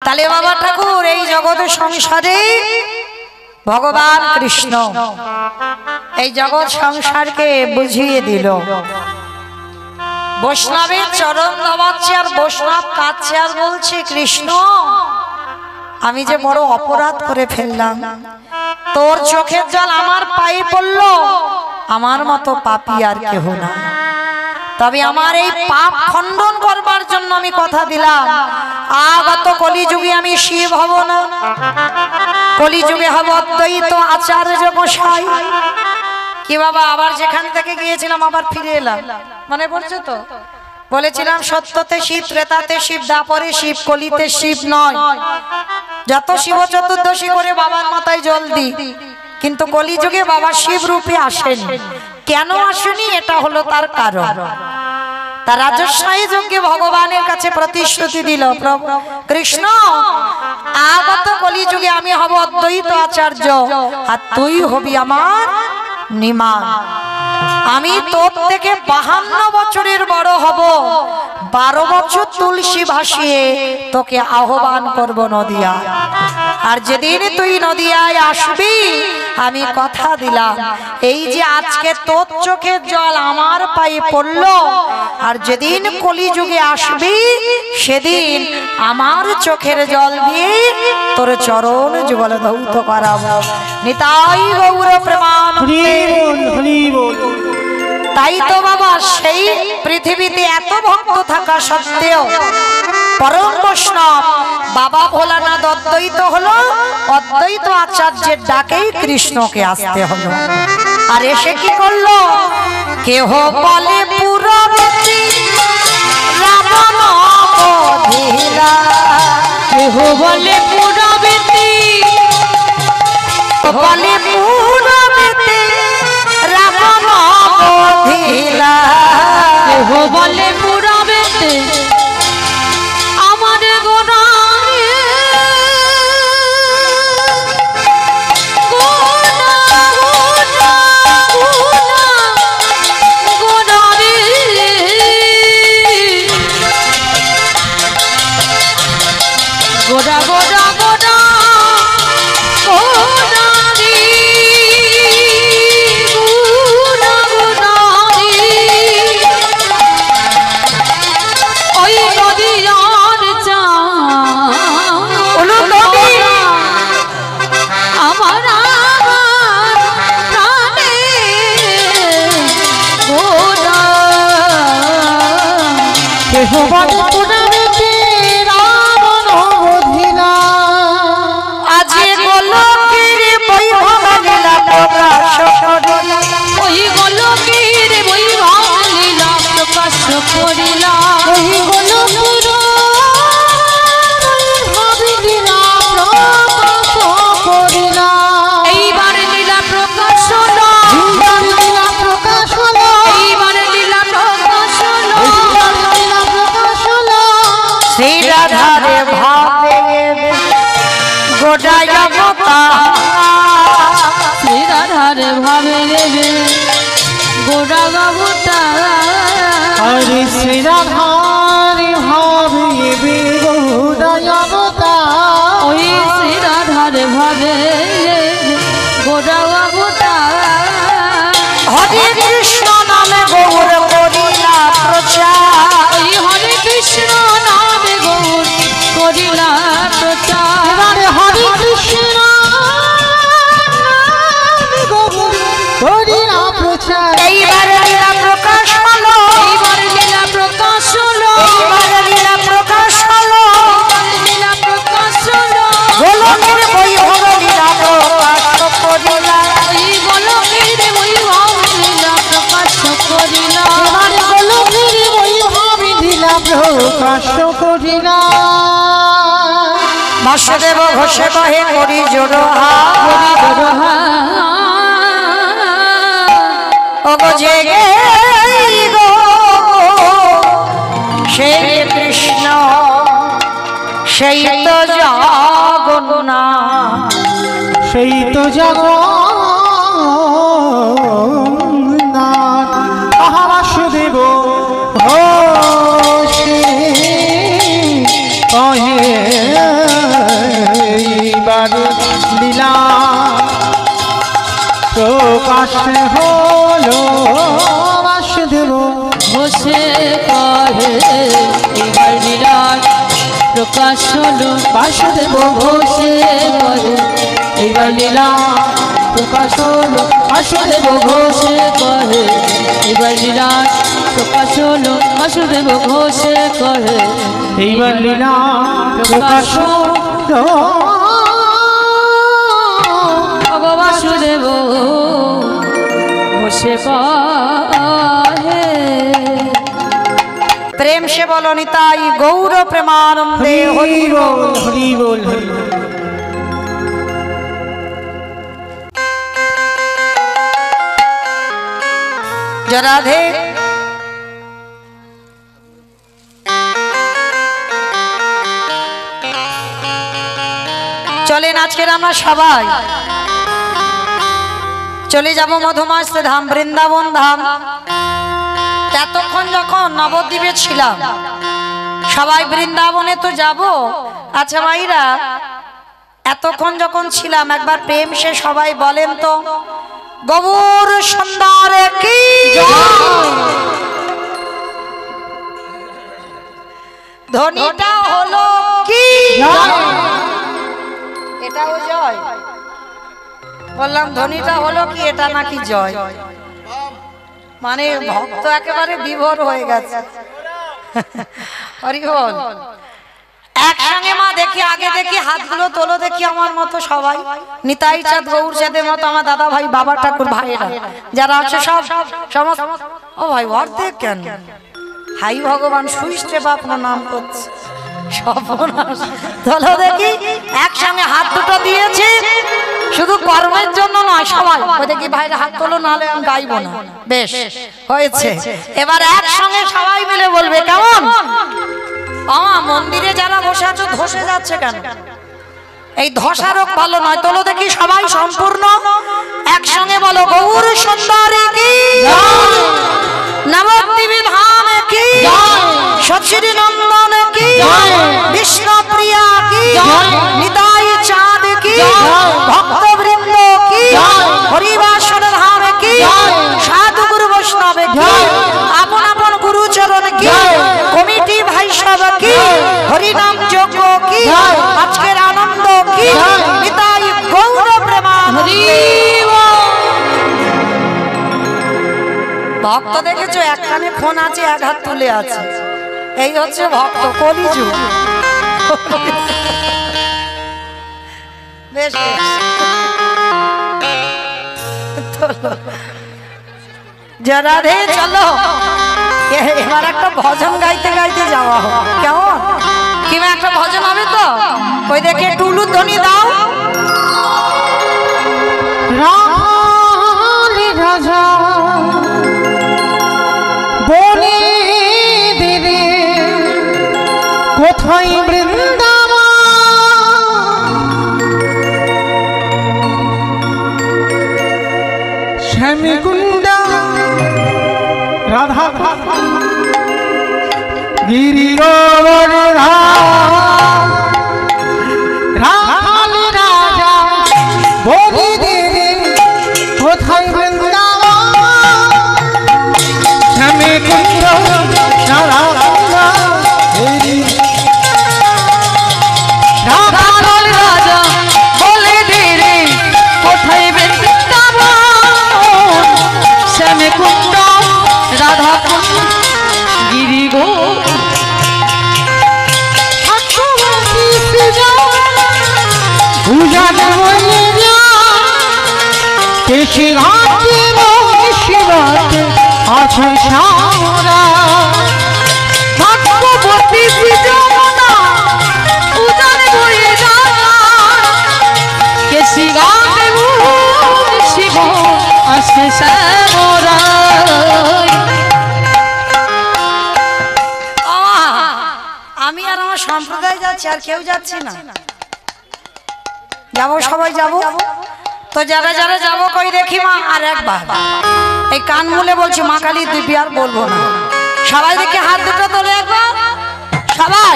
তাহলে বাবা ঠাকুর এই জগৎ সংসারে ভগবান কৃষ্ণ এই জগৎ সংসারকে বুঝিয়ে দিল। বৈষ্ণবের চরণ দবাচ্ছে আর বৈষ্ণব কাঁদছে আর বলছে, কৃষ্ণ আমি যে বড় অপরাধ করে ফেললাম, তোর চোখের জল আমার পায়ে পড়ল, আমার মতো পাপী আর কেহ না। তবে আমার এই পাপ খণ্ডন করবার জন্য আমি কথা দিলাম, আগত কলিযুগে আমি শিব হব না, কলিযুগে হব অদ্বৈত আচার্য গোসাই। কি বাবা, আবার যেখান থেকে গিয়েছিলাম আবার ফিরে এলাম, মনে পড়ছে তো? বলেছিলাম সত্যতে শিব, ত্রেতাতে শিব, দ্বাপরে শিব, কলিতে শিব নয়। যত শিব চতুর্দশী করে বাবার মাথায় জল দিই, কিন্তু কলিযুগে বাবা শিব রূপে আসেন। কেন আসেনি? এটা হলো তার কারণ। তার রাজস্বায়ী যজ্ঞে ভগবানের কাছে প্রতিশ্রুতি দিল, কৃষ্ণ আগত কলিযুগে আমি হব অদ্বৈত আচার্য আর তুই হবি আমার নিমান। আমি তোর থেকে 52 বছরের বড় হব, 12 বছর তুলসী ভাসিয়ে তোকে আহ্বান করব নদিয়ায়। আর যেদিন তুই নদিয়ায় আসবি, আমি কথা দিলাম এই যে আজকে তোর চোখের জল আমার পায়ে পড়ল, আর যেদিন কলিযুগে আসবি সেদিন আমার চোখের জল দিয়ে তোর চরণ যুগল ধৌত করাবো। নিতাই গৌর প্রেমানন্দে। তাই তো বাবা সেই পৃথিবীতে এত ভক্ত থাকা সত্ত্বেও পরম বৈষ্ণব বাবা ভোলানাথ অদ্বৈত হলো, অদ্বৈত আচার্যের ডাকেই কৃষ্ণকে আসতে হলো। আর এসে কি করলো? কেহ বলে পুরবতী রাবণ বধিলা, কেহ বলে পুরবতী, বলে পুরবতী রাবণ বধিলা, কেহ বলে পুরবতী আমার গোনা গোড়া গোড়া গোড়া রাধারে ভাবে রে গোড়া গাবুটা, হরে শ্রী রাধারে ভাবে গোড়া গাবুটা, ওই শ্রী রাধারে ভাবে গোড়া গাবুটা। হরে কৃষ্ণ নামে গৌর করিলা প্রচার, ওই হরে কৃষ্ণ নামে গৌর করিলা প্রচার, হরে কৃষ্ণ এইবার লীলা প্রকাশ হলো, এইবার লীলা প্রকাশ হলো, এইবার লীলা প্রকাশ হলো, লীলা প্রকাশ হলো, গোলকের বৈভব লীলা প্রকাশ করিলা, এই গোলকের বৈভব লীলা প্রকাশ করিলা, এবার গোলকের বৈভব লীলা প্রকাশ করিলা। বাসুদেব ঘোষে কহে করি জোড়হা, করি জোড়হা জেগে গো সেই কৃষ্ণ সেই তো জগন্নাথ, সেই তো জগন্নাথ। বাসুদেব ঘোষে কহে প্রকাশ হলো বাসুদেব ঘোষে কহে এইবার লীলার প্রকাশ হলো বাসুদেব ঘোষে কহে এইবার লীলা প্রকাশ হলো বাসুদেব ঘোষে কহে এইবার লীলার প্রকাশ হলো বাসুদেব ঘোষে কহে এইবার লীলা প্রকাশ হলো বাসুদেব ঘোষে কহে। প্রেম সে বলো নিতাই গৌর প্রেমানন্দে হরি বল। হরি বল হরি বল। জয় রাধে। চলেন আজকের আমরা সবাই চলে যাব মধুমাস ধাম বৃন্দাবন ধাম। এতক্ষণ যখন নবদ্বীপে ছিলাম সবাই বৃন্দাবনে তো যাব। আচ্ছা ভাইরা, এতক্ষণ যখন ছিলাম একবার প্রেম সে সবাই বলেন তো গৌর সুন্দর কি ধ্বনিটা হলো কি? এটাও জয় বললাম, ধ্বনিটা হলো কি? এটা নাকি জয়? মানে ভক্ত একেবারে বিভোর হয়ে গেছে। হরি বল। একসঙ্গে মা দেখি, আগে দেখি হাতগুলো তোলো দেখি আমার মতো সবাই। নিতাই চাঁদ গৌর চাঁদের মতো আমার দাদা ভাই বাবা ঠাকুর ভাইয়েরা যারা আছে সব সমস্ত। ও ভাই অর্ধেক কেন? হাই ভগবান সুইস্টে আপনার নাম করছে সর্বনাশ। তোলো দেখি একসঙ্গে হাত দুটো দিয়েছি, শুধু কর্মের জন্য নয় সবাই। ওই দেখি ভাইরা হাত তোলো, নাহলে আমি গাইবো না। বেশ হয়েছে, এবার একসঙ্গে সবাই মিলে বলবে কেমন? মন্দিরে যারা বসে আছো ধসে যাচ্ছে কেন? এই ধসারও ভালো নয়। তোলো দেখি সবাই সম্পূর্ণ একসঙ্গে বলো গৌর সুন্দরী কি, নবদ্বীপ ধাম কি, সচ্চিদি নন্দন কি, বিষ্ণু প্রিয়া কি, নিতাই চাঁদ কি, ভক্তবৃন্দ কি, হরিবাসন ধাম কি, সাধু গুরু বৈষ্ণব কি, আপন আপন গুরুচরণ কি, কমিটি ভাই সব কি, হরিনাম যজ্ঞ কি, আজকের আনন্দ কি, নিতাই গৌর প্রেমানন্দে। ভক্ত দেখেছো এক কানে ফোন আছে, এক হাত তুলে আছে। এই হচ্ছে ভক্ত কলিযুগ। বেশ যারা রে চলো এবার একটা ভজন গাইতে গাইতে যাওয়া হোক, কেমন? কিংবা একটা ভজন হবে তো? ওই দেখে টুলু ধ্বনি দাও। রাজা বনে দিদি কোথায় বৃন্দাবন, শ্যামকুণ্ডা রাধা গিরিগোবর রাখালি রাজা বনে দিদি কোথায় বৃন্দাবন, শ্যামকুণ্ড রাধালাল রাজা বলে দে রে কোথায় বৃন্দাবন, শ্যামকুণ্ড রাধা গিরি গো আছে শ্যামরা ভগবতী যমুনা উজান বয়ে যায়, কেশি গানে শিব আসে শ্যামরা। আমি আর আমার সম্প্রদায় যাচ্ছি, আর কেউ যাচ্ছি না। যাবো, সবাই যাবো তো। যারা যারা যাবো কই দেখি মা, আর একবার এই কান মুলে বলছি মা কালী দিবি, আর বলবো না। সবাই দেখে হাত দুটো তোলে একবার, সবাই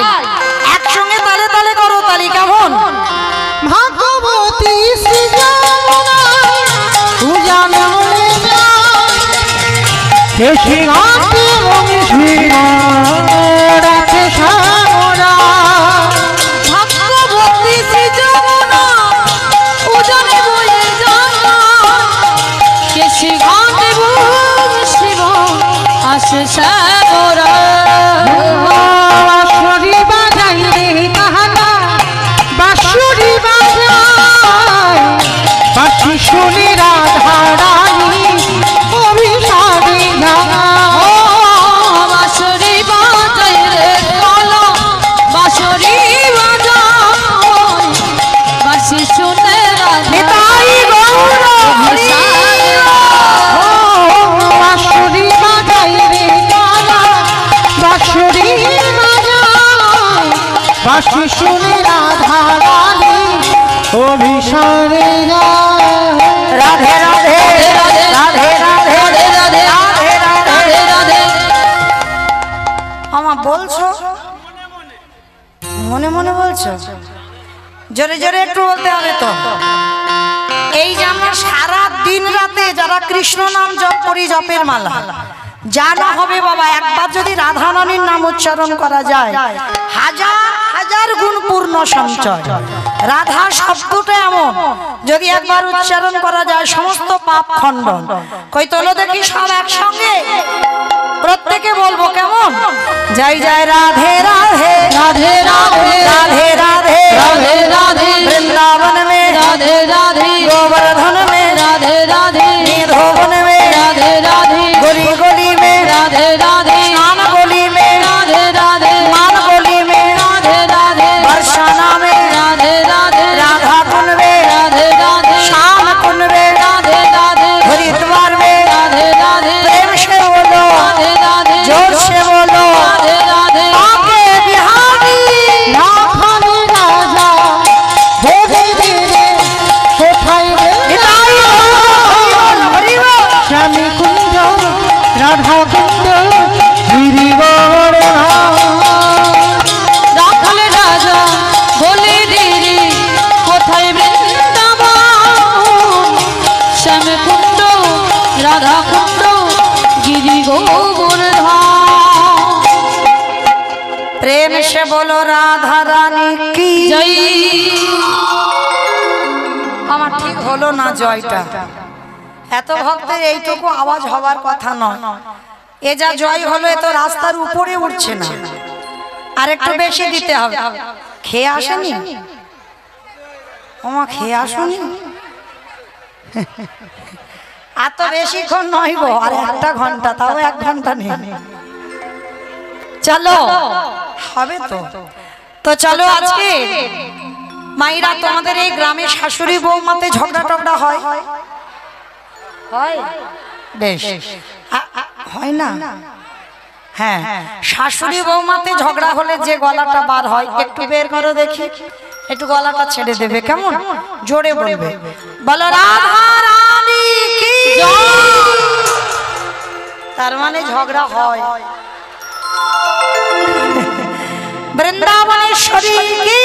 একসঙ্গে তালে তালে করো তালি, কেমন? ভাগবতী শ্রী যমুনা উজান দেশি গানটি রঙিন রাতে সামরা ভাগ্যবতী শ্রী যমুনা উজানে বয়ে জানা কেশি ঘাটে শিব আসে শ্যামরা বাঁশুরি বাজাই রে তাহারা বাঁশুরি বাজাই বাঁশি শুনি রাধা রানী অভিসারে বাঁশরি বাজাই রে কালো বাঁশরি বাজাই বাঁশি শুনে নিতাই গৌর বাঁশুরি বাজাই রে তাহারা বাঁশুরি বাজাই বাঁশি শুনি রাধা রানী অভিসারে রাধে রাধে রাধে রাধে রাধে রাধে রাধে রাধে আমার বলছো মনে মনে বলছো জোরে জোরে একটু বলতে হবে তো এই যে আমরা সারা দিন রাতে যারা কৃষ্ণ নাম জপ করি জপের মালা জানা হবে বাবা একবার যদি রাধা রানীর নাম উচ্চারণ করা যায় হাজার হাজার গুণ পূর্ণ সঞ্চয় রাধা শব্দটা এমন যদি একবার উচ্চারণ করা যায় সমস্ত পাপ খণ্ডন কই তোলো দেখি সব একসঙ্গে প্রত্যেকে বলবো কেমন জয় জয় রাধে রাধে রাধে রাধে राधे राधे राधे राधे वृंदावन में राधे राधे गोवर्धन में राधे राधे धोवन में राधे राधे गोली गोली में राधे राधे स्नान गोली में राधे राधे मान गोली में राधे राधे बरसाना में राधे राधे राधा कुंड में राधे राधे श्याम कुंड में राधे राधे हरिद्वार में राधे राधे प्रेम से बोलो राधे राधे जोर से बोलो राधे राधे आगे बिहारी রাখালি রাজা ভোগে দিনে কোথায় রে निताई बोल, हरि बोल। স্বামী কুঞ্জ রাধা কুঞ্জ গিরিবর রাখাল রাজা বলে দিদি কোথায় বৃন্দাবন শ্যাম কুণ্ড রাধা কুণ্ড গিরি গোবর্ধন प्रेम से बोलो राधा रानी की জয় আমার ঠিক হলো না জয়টা এত ভক্তের এইটুকু আওয়াজ হওয়ার কথা নয় এ যা জয় হলো এ তো রাস্তার উপরে উঠছে না আর একটু বেশি দিতে হবে খেয়ে আসেনি ওমা খেয়ে আসুনি আর তো বেশিক্ষণ নয় গো আর একটা ঘন্টা তাও 1 ঘন্টা নেই চলো হবে তো তো চলো আজকে মাইরা তোমাদের এই গ্রামে শাশুড়ি বৌমাতে ঝগড়া টগড়া হয় হয় বেশ হয় না হ্যাঁ শাশুড়ি বৌমাতে ঝগড়া হলে যে গলাটা বার হয় একটু বের করো দেখি একটু গলাটা ছেড়ে দেবে কেমন জোরে বলবে বলো রাধা রানী কি তার মানে ঝগড়া হয় वृंदावनेश्वरी की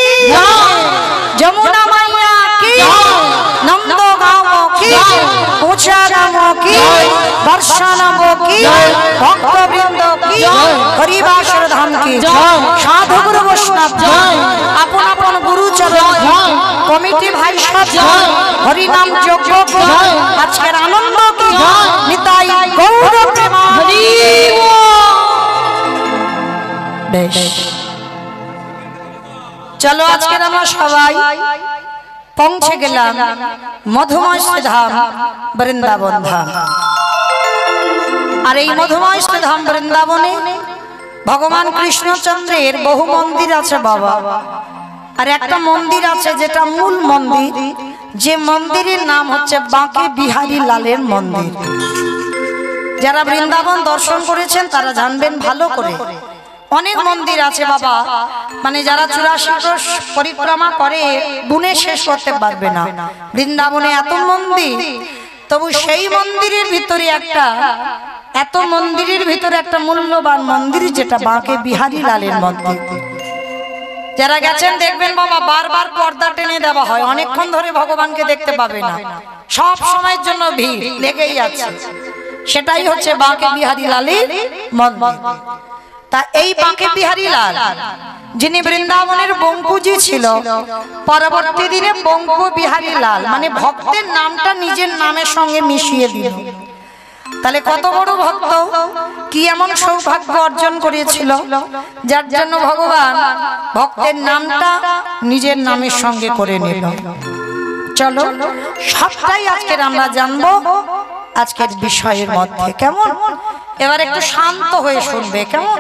जमुना मैया की नंदो गांवों की ऊंचा गांवों की दर्शनों की भक्त वृंदों की हरिवासर धाम की साधु गुरु वैष्णव अपन अपन गुरु चरण कमिटी भाई सब हरि नाम यज्ञ को आजकेर आनंद की निताई गौर प्रेमानंद बेश चलो আজকে আমরা সবাই পৌঁছে গেলাম মধুময় ধাম বৃন্দাবন ধাম আর এই মধুময় ধাম বৃন্দাবনে ভগবান কৃষ্ণচন্দ্রের বহু মন্দির আছে বাবা আর একটা মন্দির আছে যেটা মূল মন্দির যে মন্দিরের নাম হচ্ছে বাঁকে বিহারী লালের মন্দির যারা বৃন্দাবন দর্শন করেছেন তারা জানবেন ভালো করে অনেক মন্দির আছে বাবা মানে যারা 84 ক্রোশ পরিক্রমা করে গুণে শেষ করতে পারবে না বৃন্দাবনে এত মন্দির তবু সেই মন্দিরের ভিতরে একটা মূল্যবান মন্দির যেটা বাঁকে বিহারী লালের মন্দির যারা গেছেন দেখবেন বাবা বারবার পর্দা টেনে দেওয়া হয় অনেকক্ষণ ধরে ভগবানকে দেখতে পাবে না সব সময়ের জন্য ভিড় লেগেই আছে সেটাই হচ্ছে বাঁকে বিহারী লালের মন্দির। তা এই বাঁকে বিহারী লাল যিনি বৃন্দাবনের বঙ্কুজি ছিল, পরবর্তী দিনে বঙ্কু বিহারী লাল মানে ভক্তের নামটা নিজের নামের সঙ্গে মিশিয়ে দিল। তাহলে কত বড় ভক্ত, কি এমন সৌভাগ্য অর্জন করেছিল যার জন্য ভগবান ভক্তের নামটা নিজের নামের সঙ্গে করে নিল। চলো সবটাই আজকের আমরা জানবো আজকের বিষয়ের মধ্যে। কেমন? এবার একটু শান্ত হয়ে শুনবে। কেমন?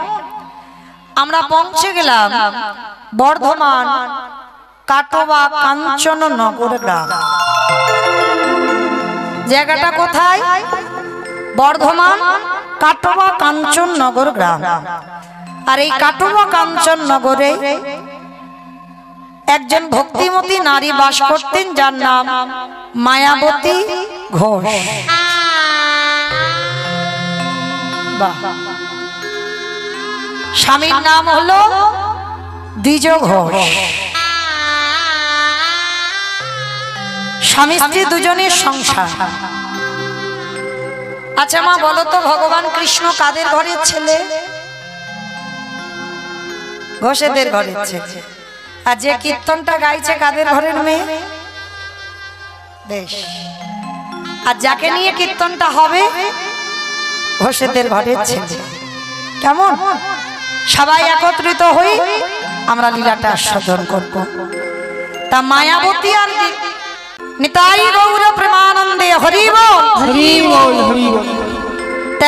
আমরা পৌঁছে গেলাম বর্ধমান কাটোয়া কাঞ্চননগর গ্রাম। জায়গাটা কোথায়? বর্ধমান কাটোয়া কাঞ্চননগর গ্রাম। আর এই কাটোয়া কাঞ্চননগরে একজন ভক্তিমতী নারী বাস করতেন, যার নাম মায়াবতী ঘোষ। স্বামীর নাম হলো দ্বিজ ঘোষ। স্বামী স্ত্রী দুজনের সংসার। আচ্ছা মা বলো তো, ভগবান কৃষ্ণ কাদের ঘরের ছেলে? ঘোষেদের ঘরের ছেলে। আর যে কীর্তনটা গাইছে কাদের ঘরের মেয়ে? বেশ। আর যাকে নিয়ে কীর্তনটা হবে ঘোষেদের ঘরের ছেলে। কেমন? সবাই একত্রিত হই আমরা লীলাটা আস্বাদন করব। তা মায়াবতী আর নিতাই গৌর প্রেমানন্দে হরি বল হরি বল হরি বল।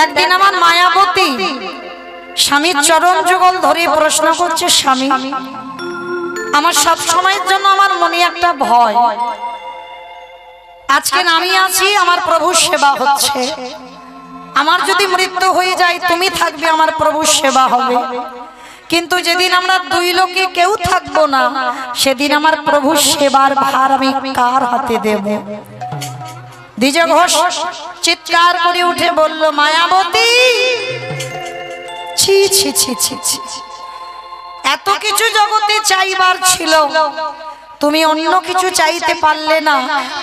একদিন আমার মায়াবতী স্বামীর চরণ যুগল ধরে প্রশ্ন করছে, স্বামী আমার সব সময়ের জন্য আমার মনে একটা ভয়, আজকে আমি আছি আমার প্রভুর সেবা হচ্ছে, আমার যদি মৃত্যু হয়ে যায় তুমি থাকবে, আমার প্রভুর সেবা হবে, কিন্তু যেদিন আমরা দুই লোকে কেউ থাকবো না সেদিন আমার প্রভুর সেবার ভার আমি কার হাতে দেব? দ্বিজ ঘোষ চিৎকার করে উঠে বলল, মায়াবতী ছি ছি ছি ছি ছি, এত কিছু জগতে চাইবার ছিল, তুমি অন্য কিছু চাইতে পারলে না,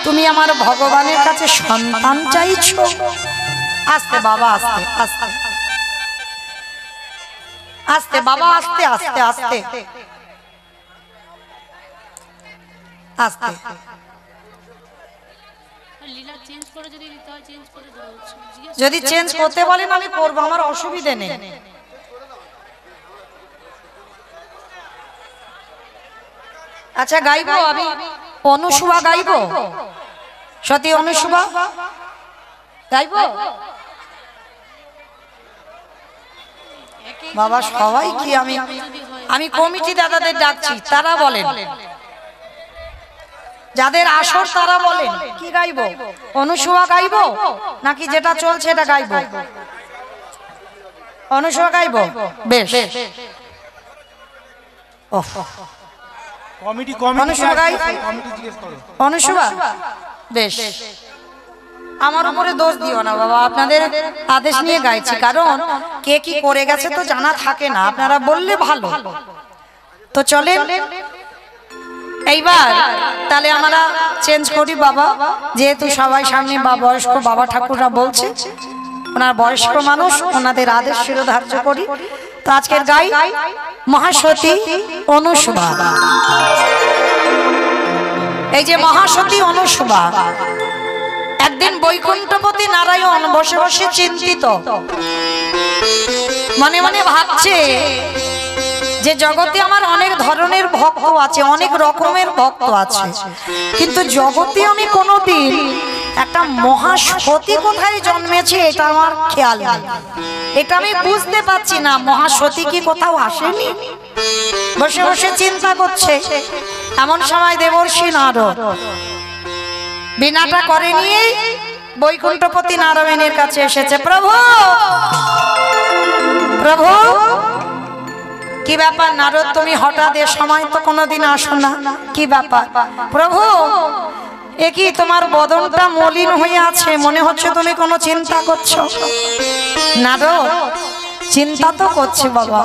তুমি আমার ভগবানের কাছে সন্তান চাইছো? আস্তে বাবা, আস্তে আস্তে আস্তে বাবা, আস্তে আস্তে আস্তে আস্তে। যদি চেঞ্জ করতে বলেন আমি করবো, আমার অসুবিধে নেই। আচ্ছা গাইবো আমি অনুসুয়া গাইবো, সতী অনুসুয়া গাইবো। বাবা সবাই কি আমি কমিটি দাদাদের ডাকছি, তারা বলেন, যাদের আসর তারা বলেন কি গাইবো, অনুসুয়া গাইবো নাকি যেটা চলছে এটা গাইবো? অনুসুয়া গাইবো। বেশ, অনুসুয়া বেশ। আমার উপরে দোষ দিও না বাবা, আপনাদের আদেশ নিয়ে গাইছি, কারণ কে কি করে গেছে তো জানা থাকে না, আপনারা বললে ভালো। তো চলেন এইবার তাহলে আমরা চেঞ্জ করি বাবা, যেহেতু সবাই সামনে বা বয়স্ক বাবা ঠাকুররা বলছে, ওনার বয়স্ক মানুষ, ওনাদের আদেশ শিরোধার্য করি। তো আজকের গাই মহাসতী অনুসুয়া। এই যে মহাসতী অনুসুয়া একদিন বৈকুণ্ঠপতি নারায়ণ বসে বসে চিন্তিত, মনে মনে ভাবছে যে জগতে আমার অনেক ধরনের ভক্ত আছে, অনেক রকমের ভক্ত আছে, কিন্তু জগতে আমি কোনোদিন একটা মহাসতী কোথায় জন্মেছে এটা আমার খেয়াল নেই, এটা আমি বুঝতে পারছি না, মহাসতী কি কোথাও আসেনি? বসে বসে চিন্তা করছে। এমন সময় দেবর্ষি নারদ বিনাটা করে নিয়ে বৈকুণ্ঠপতি নারায়ণের কাছে এসেছে। প্রভু প্রভু, কি ব্যাপার নারদ, তুমি হঠাৎ এ সময় তো কোনোদিন আসো না, কি ব্যাপার? প্রভু এ কি তোমার বদনটা মলিন হয়ে আছে, মনে হচ্ছে তুমি কোনো চিন্তা করছো। নারদ চিন্তা তো করছে বাবা,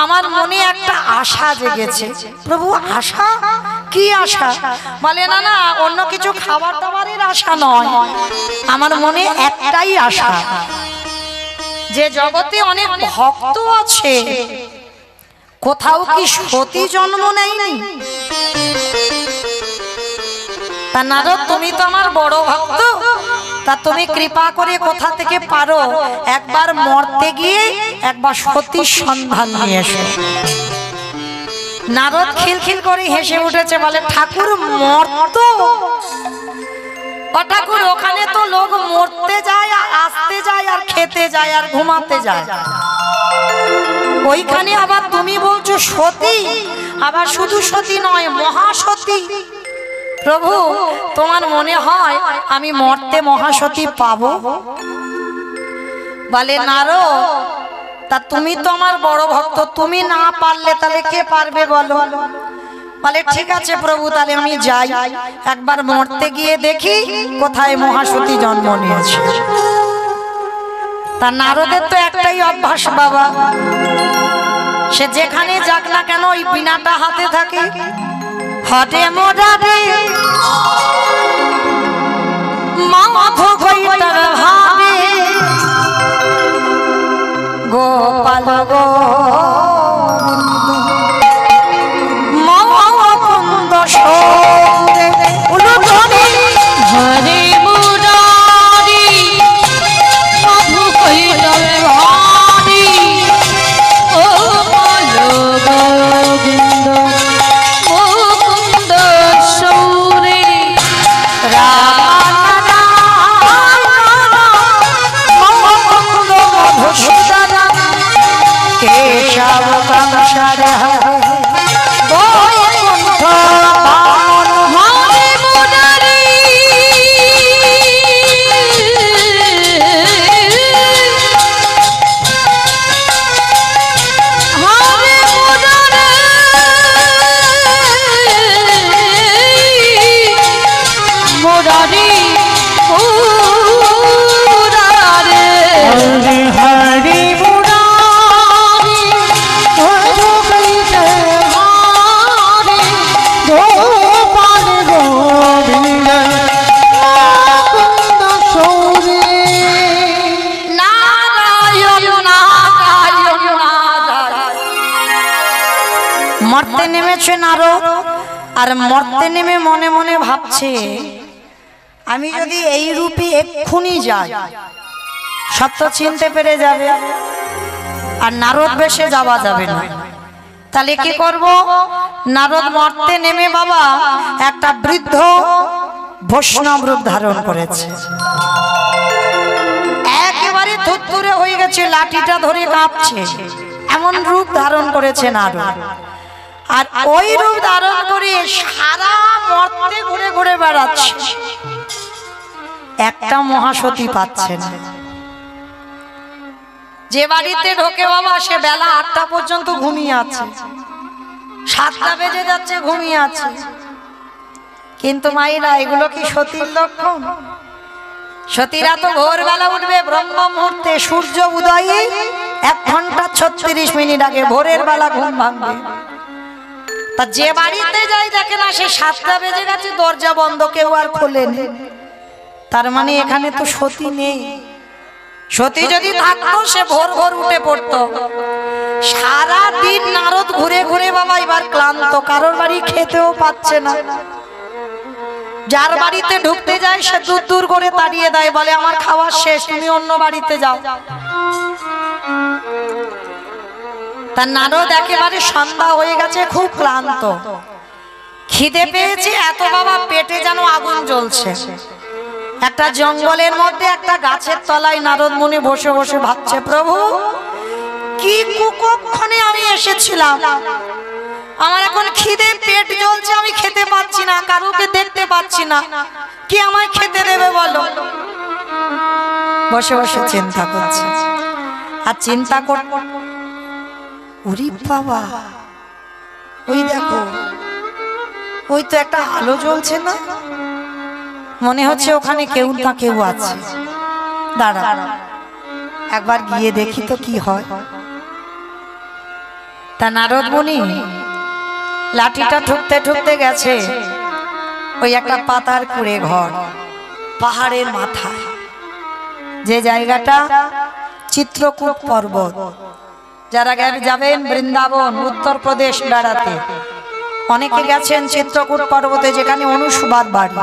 আমার মনে একটা আশা জেগেছে। প্রভু আশা? কি আশা? বলে না না, অন্য কিছু খাবার দাবারের আশা নয়, আমার মনে একটাই আশা, যে জগতে অনেক ভক্ত আছে, কোথাও কি সতী জন্ম নেয়নি? তা নারদ, তুমি তো আমার বড় ভক্ত, তা তুমি কৃপা করে কোথা থেকে পারো একবার মরতে গিয়ে একবার সতীর সন্ধান নিয়ে এসো। নারদ খিলখিল করে হেসে উঠেছে, বলে ঠাকুর মর্ত? ও ঠাকুর, ওখানে তো লোক মরতে যায় আর আসতে যায় আর খেতে যায় আর ঘুমাতে যায়, ওইখানে আবার তুমি বলছো সতী? আবার শুধু সতী নয়, মহাসতী। প্রভু, তোমার মনে হয় আমি মরতে মহাসতী পাবো? বলে নারদ, তা তুমি তো আমার বড় ভক্ত, তুমি না পারলে তাহলে কে পারবে বলো? বলে ঠিক আছে প্রভু, তাহলে আমি যাই, একবার মরতে গিয়ে দেখি কোথায় মহাসতী জন্ম নিয়েছে। তা নারদের তো একটাই অভ্যাস বাবা, সে যেখানে যাক না কেন ওই বিনাটা হাতে থাকে। হটে মোড়ারে মাথো কইটার ভাবে গোপাল গো মুকুন্দ সরে উলুধরে হরে মুরারি মাধু কৈলাস ভারি ও বলো গোবিন্দ মুকুন্দ সৌরে কেশব কংসর বৈকুণ্ঠ পাবন হরে মুরারি হরে মুরারি মুরারি মুরারি হরি মুরারি গোপাল গোবিন্দ মুকুন্দ সৌরে নারায়ণ নারায়ণ নারায়ণ। মরতে নেমেছে নারদ, আর মরতে নেমে মনে মনে ভাবছে, আমি যদি এই রূপে এক্ষুনি যাই সব তো চিনতে পেরে যাবে, আর নারদ বেশে যাওয়া যাবে না, তাহলে কি করব? নারদ মরতে নেমে বাবা একটা বৃদ্ধ বৈষ্ণব রূপ ধারণ করেছে, একেবারে থুরথুরে হয়ে গেছে, লাঠিটা ধরে কাঁপছে, এমন রূপ ধারণ করেছে নারদ। আর ওই রূপ ধারণ করে সারা মর্তে ঘুরে ঘুরে বেড়াচ্ছে, একটা মহাসতী পাচ্ছে না। যে বাড়িতে ঢোকে বাবা সে বেলা 8টা পর্যন্ত ঘুমিয়ে আছে, 7টা বেজে যাচ্ছে ঘুমিয়ে আছে। কিন্তু মাইরা, এগুলো কি সতীর লক্ষণ? সতীরা তো ভোরবেলা উঠবে, ব্রহ্ম মুহূর্তে সূর্য উদয়ে 1 ঘন্টা 36 মিনিট আগে ভোরের বেলা ঘুম ভাঙবে। তা যে বাড়িতে যাই দেখে না সে 7টা বেজে গেছে, দরজা বন্ধ, কেউ আর খোলেনি, তার মানে এখানে তো সতী নেই। সতী যদি থাকতো সে ভোর ভোর উঠে পড়তো। সারা দিন নারদ ঘুরে ঘুরে বাবা এবার ক্লান্ত, কারোর বাড়ি খেতেও পাচ্ছে না। যার বাড়িতে ঢুকতে যায় সে দূর দূর করে তাড়িয়ে দেয়, বলে আমার খাওয়া শেষ, তুমি অন্য বাড়িতে যাও। তার নারদ একেবারে সন্ধ্যা হয়ে গেছে, খুব ক্লান্ত, খিদে পেয়েছে এত বাবা, পেটে যেন আগুন জ্বলছে। একটা জঙ্গলের মধ্যে একটা গাছের তলায় নারদ মুনি বসে বসে ভাবছে, প্রভু কি কুকক্ষণে আমি এসেছিলাম, আমার এখন খিদে, পেট জ্বলছে, আমি খেতে পাচ্ছি না, কারুকে দেখতে পাচ্ছি না, কি আমায় খেতে দেবে বলো? বসে বসে চিন্তা করছে, আর চিন্তা কর, ওরে বাবা, ওই দেখো, ওই তো একটা আলো জ্বলছে না, মনে হচ্ছে ওখানে কেউ না কেউ আছে, দাঁড়া একবার গিয়ে দেখি তো কি হয়। তা নারদ মুনি লাঠিটা ঠুকতে ঠুকতে গেছে ওই একটা পাতার কুড়ে ঘর পাহাড়ের মাথায়, যে জায়গাটা চিত্রকূট পর্বত। যারা যাবেন বৃন্দাবন উত্তরপ্রদেশ বেড়াতে, অনেকে গেছেন চিত্রকূট পর্বতে, যেখানে অনুসুবার বাড়ি।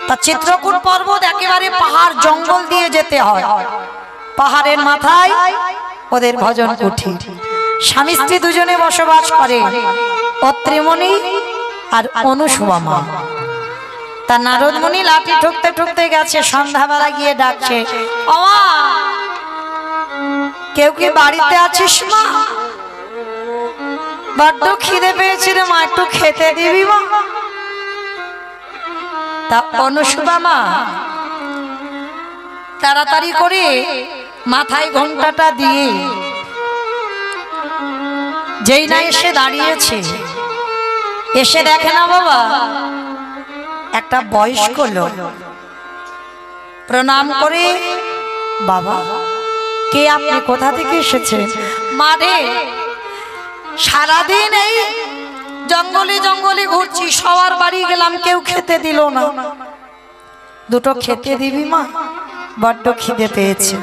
তা চিত্রকূট পর্বত একেবারে পাহাড় জঙ্গল দিয়ে যেতে হয়, পাহাড়ের মাথায় ওদের ভজন কুঠির। স্বামী স্ত্রী দুজনে বসবাস করে, অত্রিমণি আর অনুসুয়া মা। তা নারদমণি লাঠি ঠুকতে ঠুকতে গেছে, সন্ধ্যাবেলা গিয়ে ডাকছে, ওমা কেউ কি বাড়িতে আছিস মা? বড্ড খিদে পেয়েছে রে মা, একটু খেতে দিবি মা? তা অনুসুয়া মা তাড়াতাড়ি করে মাথায় ঘোমটাটা দিয়ে যেই না এসে দাঁড়িয়েছে, এসে দেখে না বাবা একটা বয়স্ক লোক। প্রণাম করে, বাবা কে আপনি, কোথা থেকে এসেছেন? মা রে, সারাদিন এই জঙ্গলে জঙ্গলে ঘুরছি, সবার বাড়ি গেলাম, কেউ খেতে দিল না, দুটো খেতে দিবি মা? বড্ড খিদে পেয়েছে।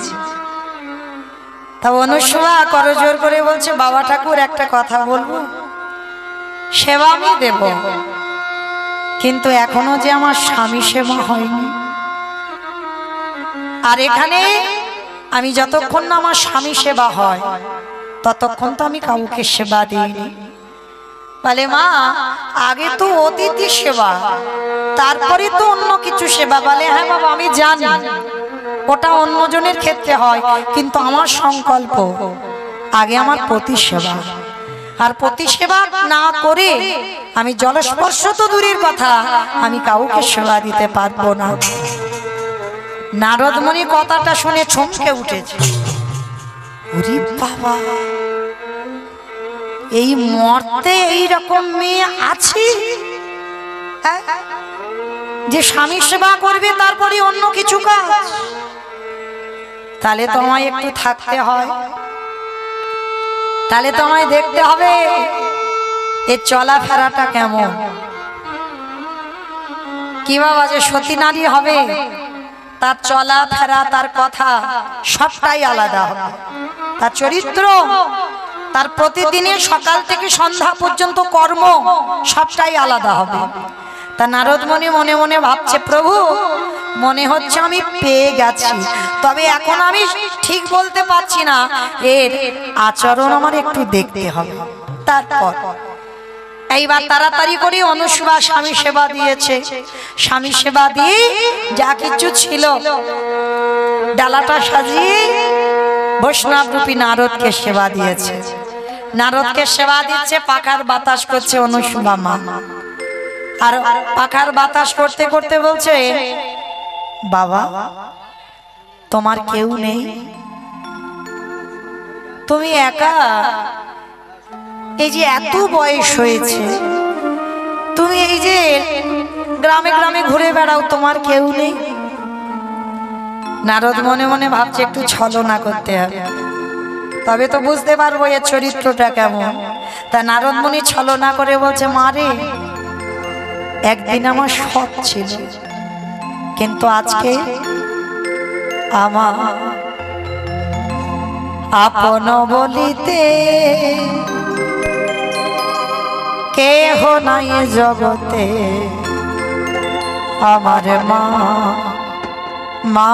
তা অনুসুয়া করজোর করে বলছে, বাবা ঠাকুর একটা কথা বলবো, সেবা আমি দেব, কিন্তু এখনো যে আমার স্বামী সেবা হয়নি। আর এখানে আমি যতক্ষণ না আমার স্বামী সেবা হয় ততক্ষণ তো আমি কাউকে সেবা দিইনি। বলে মা আগে তো অতিথি সেবা, তারপরে তো অন্য কিছু সেবা। বলে হ্যাঁ বাবা আমি জানি, ওটা অন্যজনের ক্ষেত্রে হয়, কিন্তু আমার সংকল্প আগে আমার পতি সেবা। আর পতি সেবা না করে আমি জলস্পর্শ তো দূরের কথা, আমি কাউকে সেবা দিতে পারবো না। নারদমণি কথাটা শুনে চমকে উঠেছে, ওরে বাবা, এই মর্তে এইরকম মেয়ে আছে যে স্বামী সেবা করবে তারপরে অন্য কিছু কাজ? তাহলে তো আমায় একটু থাকতে হয়, তাহলে তো আমায় দেখতে হবে এর চলাফেরাটা কেমন। কি বাবা, যে সতী নারী হবে তার চলাফেরা, তার কথা সবটাই আলাদা হবে, তার চরিত্র, তার প্রতিদিনের সকাল থেকে সন্ধ্যা পর্যন্ত কর্ম সবটাই আলাদা হবে। তা নারদমণি মনে মনে ভাবছে, প্রভু মনে হচ্ছে আমি পেয়ে গেছি, তবে এখন আমি ঠিক বলতে পারছি না, এর আচরণ আমার একটু দেখতে হবে। তারপর এইবার তাড়াতাড়ি করে অনুসুয়া স্বামী সেবা দিয়েছে, স্বামী সেবা দিয়ে যা কিছু ছিল ডালাটা সাজিয়ে বৈষ্ণব রূপী নারদকে সেবা দিয়েছে। নারদকে সেবা দিচ্ছে, পাখার বাতাস করছে অনুসুয়া মা। আর পাখার বাতাস করতে করতে বলছে, বাবা তোমার কেউ নেই, তুমি একা, এই যে এত বয়স হয়েছে, তুমি এই যে গ্রামে গ্রামে ঘুরে বেড়াও, তোমার কেউ নেই? নারদ মনে মনে ভাবছে একটু ছলনা করতে হবে, তবে তো বুঝতে পারবো এর চরিত্রটা কেমন। তা নারদ মুনি ছলনা করে বলছে, মা রে, একদিন আমার সৎ ছিল, কিন্তু আজকে আমার আপন বলিতে কেহ নাই জগতে, আমার মা মা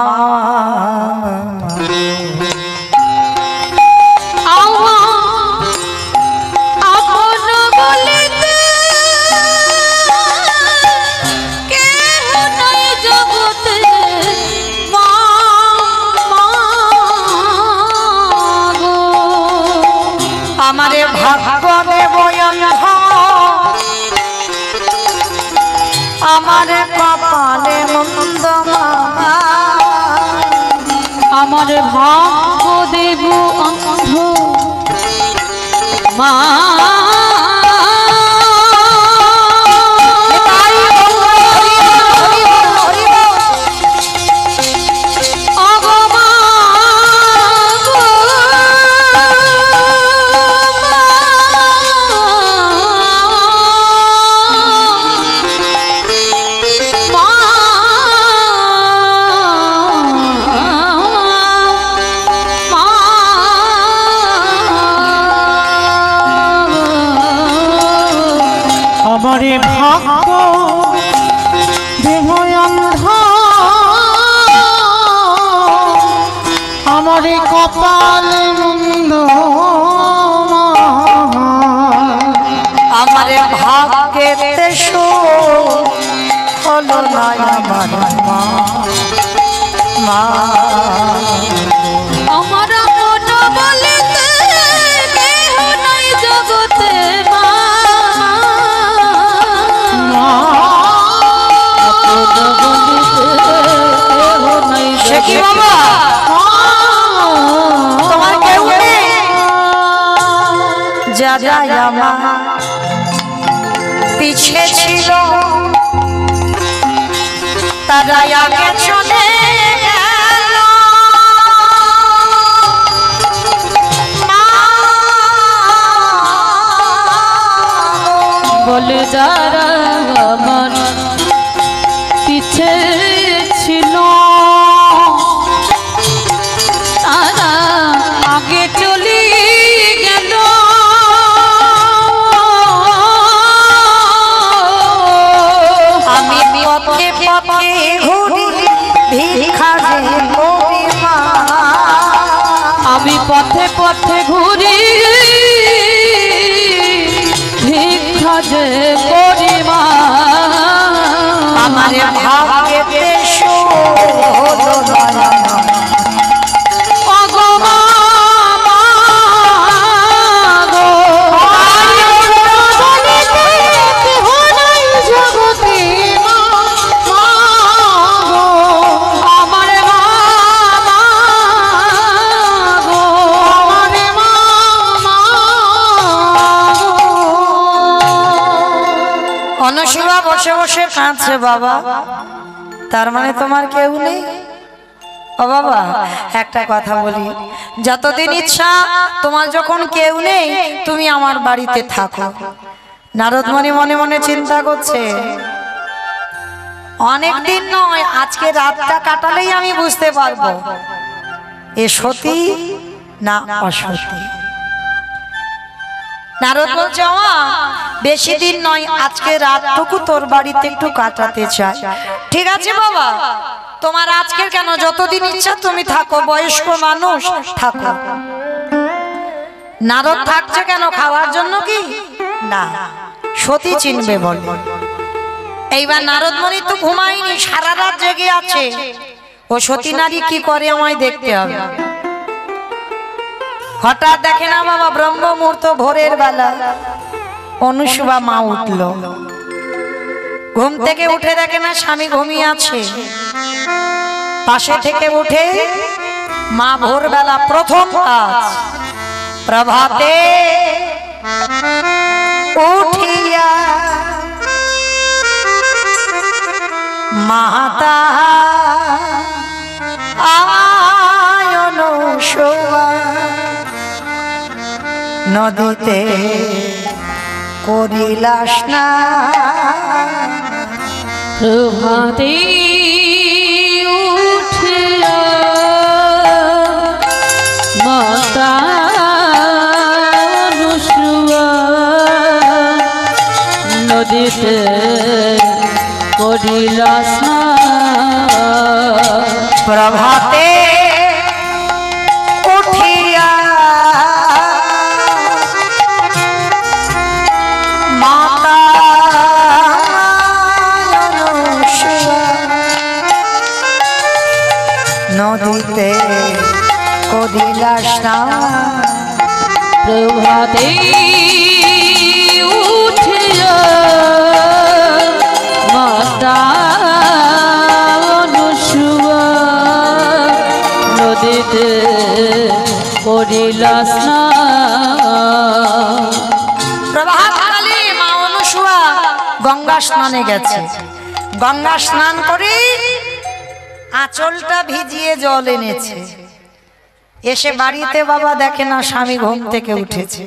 আমারে ভাগ্য দেবয়ন, আমারে কপালে মন্দ, আমার ভাগ্য দেব অন্ধ মা। ওরে ভাগ্য দেহ অন্ধ আমার কপাল মন্দ আমার ভাগ্যেতে হলো না আমার মা আমার মন বলিতে কেহ নাই জগতে মা সে কি বাবা তোমার কেউ নেই? যারা আমার পিছে ছিল তারা আগে চলে গেল। মা বলে যারা আমার পিছে ছিল তারা আগে চলে গেল। আমি পথে পথে ঘুরি ভিক্ষা যে করি মা। আমি পথে পথে ঘুরি ভিক্ষা যে করি মা। আমার ভাগ্যেতে হলো না ওগো মা, মা গো। আমার মা, মা গো। অনুশীলা বসে বসে কাঁদছে বাবা। তার মানে তোমার কেউ নেই? ও বাবা একটা কথা বলি, যতদিন ইচ্ছা তোমার যখন কেউ নেই তুমি আমার বাড়িতে থাকো। নারদমণি মনে মনে চিন্তা করছে, অনেক দিন নয় আজকে রাতটা কাটালেই আমি বুঝতে পারবো এ সতী না অসতী। নারদ বলছে মা বেশি দিন নয় আজকে রাতটুকু তোর বাড়িতে একটু কাটাতে চাই। ঠিক আছে বাবা, তোমার আজকের কেন, যতদিন ইচ্ছা তুমি থাকো, বয়স্ক মানুষ থাকো। নারদ থাকছে কেন, খাওয়ার জন্য কি না, সতী চিনবে বলে। এইবার নারদমণি তো ঘুমায়নি, সারা রাত জেগে আছে। ও সতী নারী কি করে আমায় দেখতে হবে। হঠাৎ দেখে না বাবা ব্রহ্ম মুহূর্ত ভোরের বেলা অনুসুয়া মা উঠল। ঘুম থেকে উঠে দেখে না স্বামী ঘুমিয়ে আছে। পাশে থেকে উঠে মা ভোরবেলা প্রথম কাজ, প্রভাতে উঠিয়া মাতা আয় অনুসুয়া নদীতে করিলা স্নান। প্রভাতে উঠিয়া মাতা অনুসুয়া নদীতে করিলা স্নান। প্রভাতে উঠিয়া মাতা অনুসুয়া নদীতে করিলা স্নান। প্রভাতে উঠিয়া মাতা অনুসুয়া নদীতে করিলা স্নান। প্রভাতকালে মা অনুসুয়া গঙ্গা স্নানে গেছে। গঙ্গা স্নান করে আঁচলটা ভিজিয়ে জল এনেছে। এসে বাড়িতে বাবা দেখে না স্বামী ঘুম থেকে উঠেছে।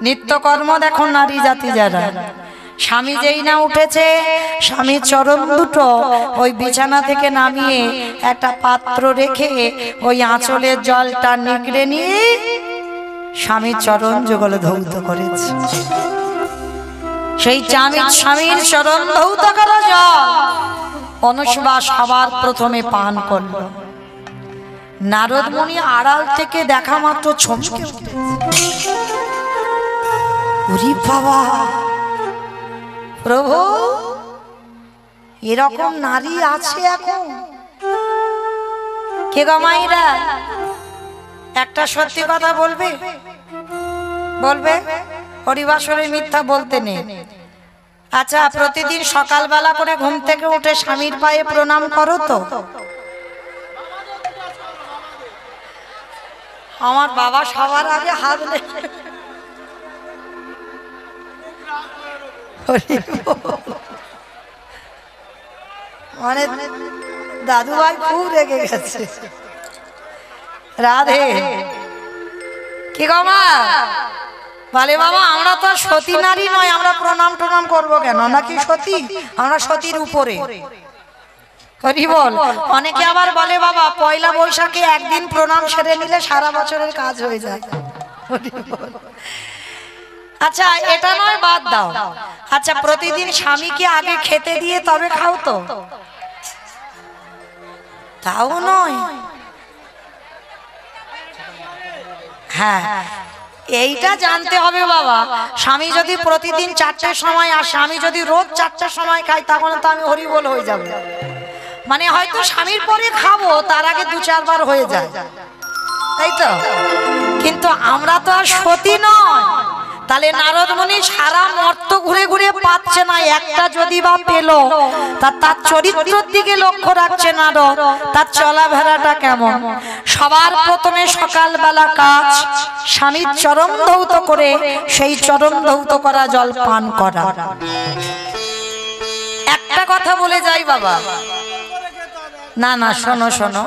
নিত্যকর্ম দেখো নারী জাতি যারা, স্বামী যেই না উঠেছে স্বামীর চরণ দুটো ওই বিছানা থেকে নামিয়ে একটা পাত্র রেখে ওই আঁচলের জলটা নিগড়ে নিয়ে স্বামীর চরণ যুগল ধৌত করেছে। সেই স্বামীর চরণ ধৌত করা জল অনুসুয়া সবার প্রথমে পান করল। নারদ মুনি আড়াল থেকে দেখা মাত্র চমকে উঠলেন। ওরে বাবা, প্রভু এরকম নারী আছে এখন? কে গো মাইরা, একটা সত্যি কথা বলবে? বলবে? হরিবাসরে মিথ্যা বলতে নেই। আচ্ছা, প্রতিদিন সকালবেলা করে ঘুম থেকে উঠে স্বামীর পায়ে প্রণাম করো তো? আমার বাবা সবার আগে হাত মানে দাদু ভাই খুব রেগে গেছে। রাধে কি গো মা? বলে বাবা আমরা তো সতী নারী নয়, আমরা প্রণাম টনাম করবো কেন? নাকি সতী? আমরা সতীর উপরে। হরি বল। অনেকে আবার বলে বাবা পয়লা বৈশাখে একদিন প্রণাম সেরে নিলে সারা বছরের কাজ হয়ে যায়। আচ্ছা এটা নয়, বাদ দাও। আচ্ছা প্রতিদিন স্বামীকে আগে খেতে দিয়ে তবে খাও তো? তাও নয়। হ্যাঁ এইটা জানতে হবে বাবা, স্বামী যদি প্রতিদিন 4টার সময় আসে, আমি যদি রোজ 4টার সময় খাই, তখন তো আমি হরিবোল হয়ে যাব। মানে হয়তো স্বামীর পরে খাবো, তার আগে 2-4 বার হয়ে যায়, তাই তো? কিন্তু আমরা তো আর সতী নয়। তাহলে নারদ মুনি সারা মর্ত ঘুরে ঘুরে পাচ্ছে না, একটা যদি বা পেল, তার চরিত্রের দিকে লক্ষ্য রাখছে নারদ, তার চলাফেরাটা কেমন। সবার প্রথমে সকালবেলা কাজ স্বামীর চরণ ধৌত করে সেই চরণ ধৌত করা জল পান করা। একটা কথা বলে যাই বাবা, না না শোনো শোনো,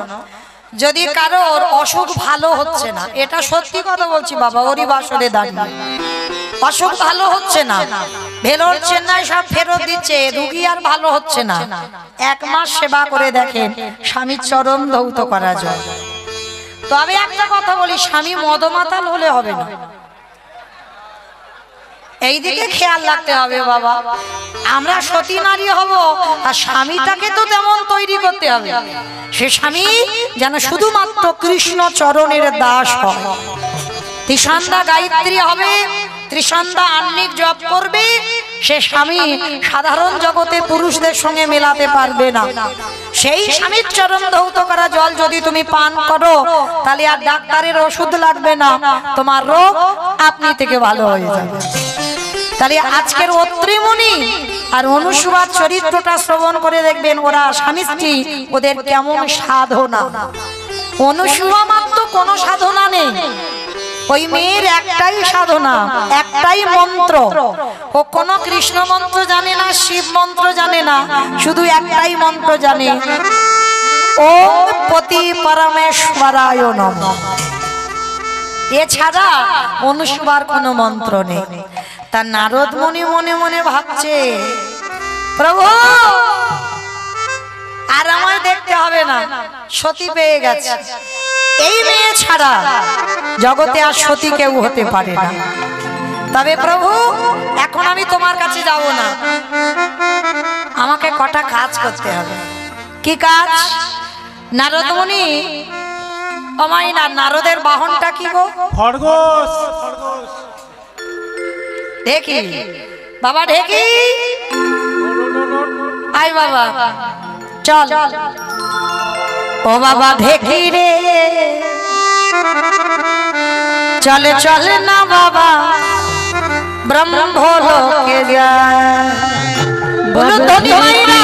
যদি কারোর অসুখ ভালো হচ্ছে না, এটা সত্যি কথা বলছি বাবা, ওরই বাসরে দাঁড়িয়ে অসুখ ভালো হচ্ছে না, ভেলোর চেন্নাই সব ফেরত দিচ্ছে, রুগী আর ভালো হচ্ছে না, 1 মাস সেবা করে দেখেন স্বামীর চরণ ধৌত করা যায়। তবে একটা কথা বলি, স্বামী মদমাতাল হলে হবে না, এই দিকে খেয়াল রাখতে হবে বাবা। আমরা সতী নারী হব, আর স্বামীটাকে তো তেমন তৈরি করতে হবে, সে স্বামী যেন শুধুমাত্র কৃষ্ণ চরণের দাস হয়। ত্রিসন্ধ্যা গায়ত্রী হবে, ত্রিসন্ধ্যা আহ্নিক জপ করবে, সে স্বামী সাধারণ জগতে পুরুষদের সঙ্গে মেলাতে পারবে না। সেই স্বামীর চরণ ধৌত করা জল যদি তুমি পান করো, তাহলে আর ডাক্তারের ওষুধ লাগবে না, তোমার রোগ আপনি থেকে ভালো হয়ে যাবে। তাহলে আজকের অত্রি মুনি আর অনুসুয়ার চরিত্রটা শ্রবণ করে দেখবেন, ওরা স্বামী স্ত্রী, ওদের কেমন সাধনা। অনুসুয়া মাত্র কোনো সাধনা নেই, ওই মেয়ের একটাই সাধনা, একটাই মন্ত্র। ও কোনো কৃষ্ণ মন্ত্র জানে না, শিব মন্ত্র জানে না, শুধু একটাই মন্ত্র জানে, ওম পতি পরমেশ্বরায় নমঃ। এছাড়া অনুসুয়ার কোনো মন্ত্র নেই। তা নারদ মুনি মনে মনে ভাবছে, প্রভু আর আমার দেখতে হবে না, সতী পেয়ে গেছে, এই মেয়ে ছাড়া জগতে আর সতী কেউ হতে পারে না। তবে প্রভু এখন আমি তোমার কাছে যাব না, আমাকে কটা কাজ করতে হবে। কি কাজ? নারদ মুনি, অমাইনা নারদের বাহনটা কি গো? খরগোশ। দেখি বাবা, ঢেকি আয় বাবা, চল ও বাবা ঢেকি রে, চলে চলে না বাবা ব্রহ্মলোকে যায়। বলো ধনী মাইরা,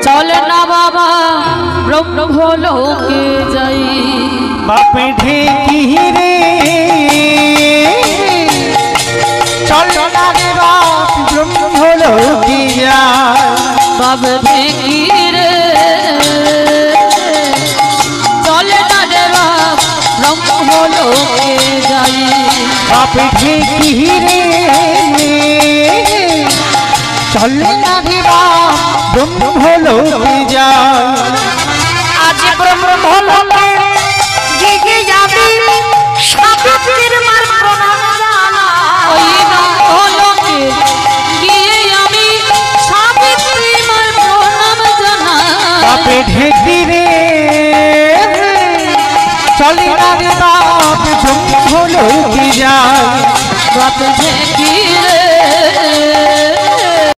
চলে না বাবা ব্রহ্মলোকে যাই। বাপে ঢেকি রে, চল না রে বাপ ব্রহ্মলোকে যায়। বাপ ঢেকি রে, চলে না রে বাপ ব্রহ্মলোকে যাই। বাপে ঢেকি রে, চল না রে বাপ ব্রহ্মলোকে যায়। আজ ব্রহ্মলোকে গিয়ে যাবি, সাবিত্রীর মার প্রণাম চলে না রে বাপ ব্রহ্মলোকে যায় বাপ ঢেকি রে